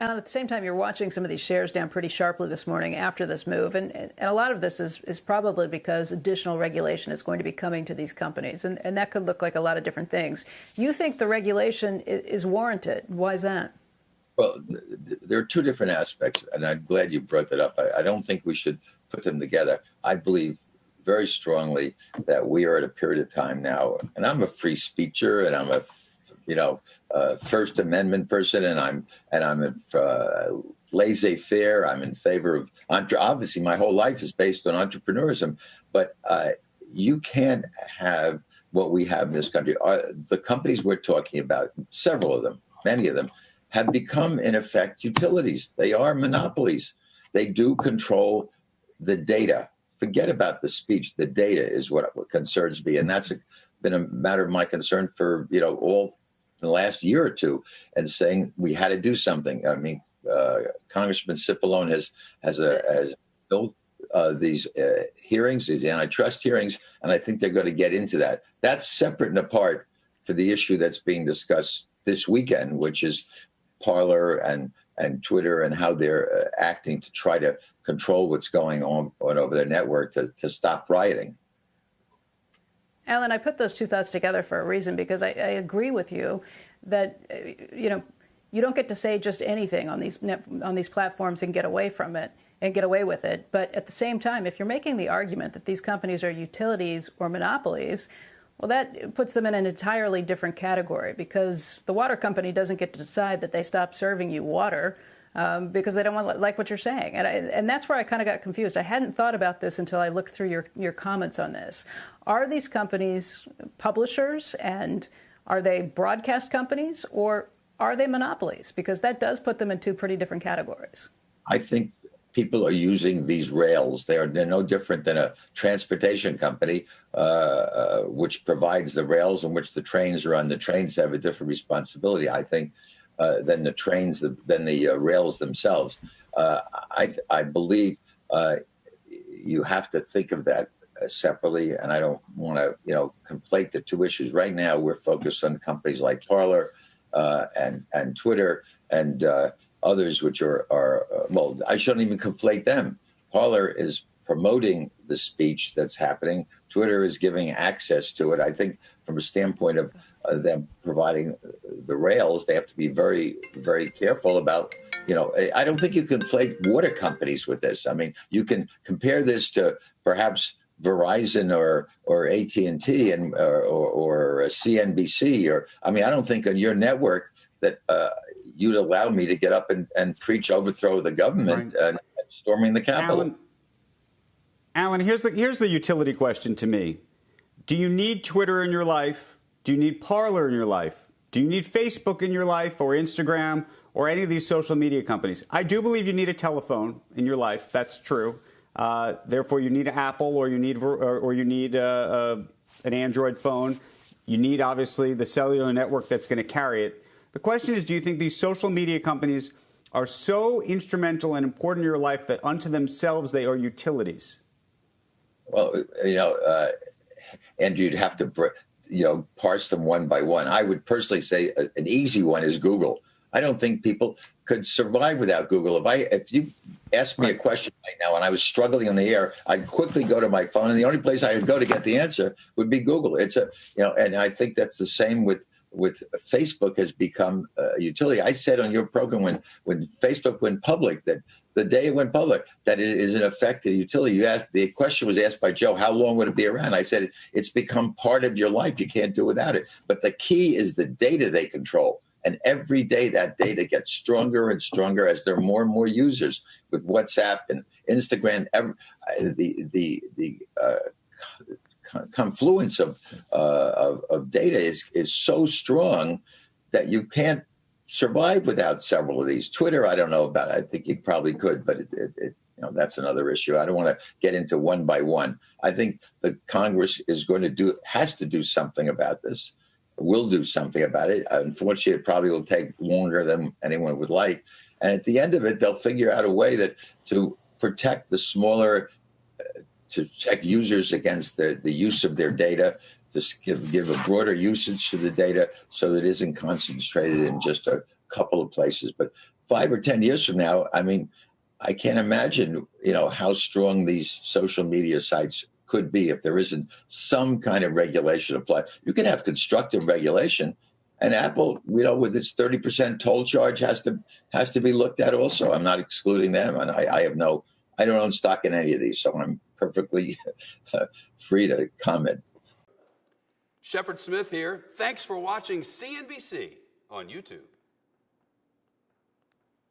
And at the same time, you're watching some of these shares down pretty sharply this morning after this move. And a lot of this is probably because additional regulation is going to be coming to these companies. And that could look like a lot of different things. You think the regulation is warranted. Why is that? Well, there are two different aspects, and I'm glad you brought that up. I don't think we should put them together. I believe very strongly that we are at a period of time now, and I'm a free speecher, and I'm a First Amendment person, and I'm laissez-faire. I'm in favor of obviously my whole life is based on entrepreneurism, but you can't have what we have in this country. The companies we're talking about, several of them, many of them, have become in effect utilities. They are monopolies. They do control the data. Forget about the speech. The data is what concerns me, and that's been a matter of my concern for all the last year or two, and saying we had to do something. I mean, Congressman Cipollone has built these hearings, these antitrust hearings, and I think they're going to get into that. That's separate and apart for the issue that's being discussed this weekend, which is Parler and Twitter and how they're acting to try to control what's going on over their network to stop rioting. Alan, I put those two thoughts together for a reason, because I agree with you that, you don't get to say just anything on these platforms and get away from it and get away with it. But at the same time, if you're making the argument that these companies are utilities or monopolies, well, that puts them in an entirely different category, because the water company doesn't get to decide that they stop serving you water because they don't like what you're saying. And that's where I kind of got confused. I hadn't thought about this until I looked through your comments on this. Are these companies publishers, and are they broadcast companies, or are they monopolies? Because that does put them in two pretty different categories. I think people are using these rails. They're no different than a transportation company, which provides the rails on which the trains are on. The trains have a different responsibility, I think, than the rails themselves. I believe you have to think of that separately, and I don't want to, conflate the two issues. Right now, we're focused on companies like Parler and Twitter and others, which are well, I shouldn't even conflate them. Parler is promoting the speech that's happening. Twitter is giving access to it. I think from a standpoint of them providing the rails, they have to be very, very careful about, I don't think you can conflate water companies with this. I mean, you can compare this to perhaps Verizon or AT&T or CNBC I don't think on your network that you'd allow me to get up and preach overthrow of the government and storming the Capitol. Alan, here's the utility question to me. Do you need Twitter in your life? Do you need Parler in your life? Do you need Facebook in your life, or Instagram, or any of these social media companies? I do believe you need a telephone in your life. That's true. Therefore, you need Apple, or you need an Android phone. You need, obviously, the cellular network that's going to carry it. The question is, do you think these social media companies are so instrumental and important in your life that unto themselves they are utilities? Well, Andrew, you'd have to, parse them one by one. I would personally say an easy one is Google. I don't think people could survive without Google. If you asked me a question right now and I was struggling on the air, I'd quickly go to my phone, and the only place I would go to get the answer would be Google. It's and I think that's the same with Facebook has become a utility. I said on your program when Facebook went public, that the day it went public, that it is in effect a utility. The question was asked by Joe, how long would it be around? I said, it's become part of your life. You can't do without it. But the key is the data they control. And every day that data gets stronger and stronger as there are more and more users with WhatsApp and Instagram. The confluence of data is so strong that you can't survive without several of these. Twitter, I don't know about. I think you probably could, but that's another issue. I don't want to get into one by one. I think the Congress has to do something about this. Will do something about it. Unfortunately, it probably will take longer than anyone would like. And at the end of it, they'll figure out a way to protect the smaller, to check users against the use of their data, to give a broader usage to the data so that it isn't concentrated in just a couple of places. But 5 or 10 years from now, I mean, I can't imagine, how strong these social media sites could be if there isn't some kind of regulation applied. You can have constructive regulation, and Apple, with its 30% toll charge has to be looked at also. I'm not excluding them, and I don't own stock in any of these, so I'm perfectly free to comment. Shepard Smith here. Thanks for watching CNBC on YouTube.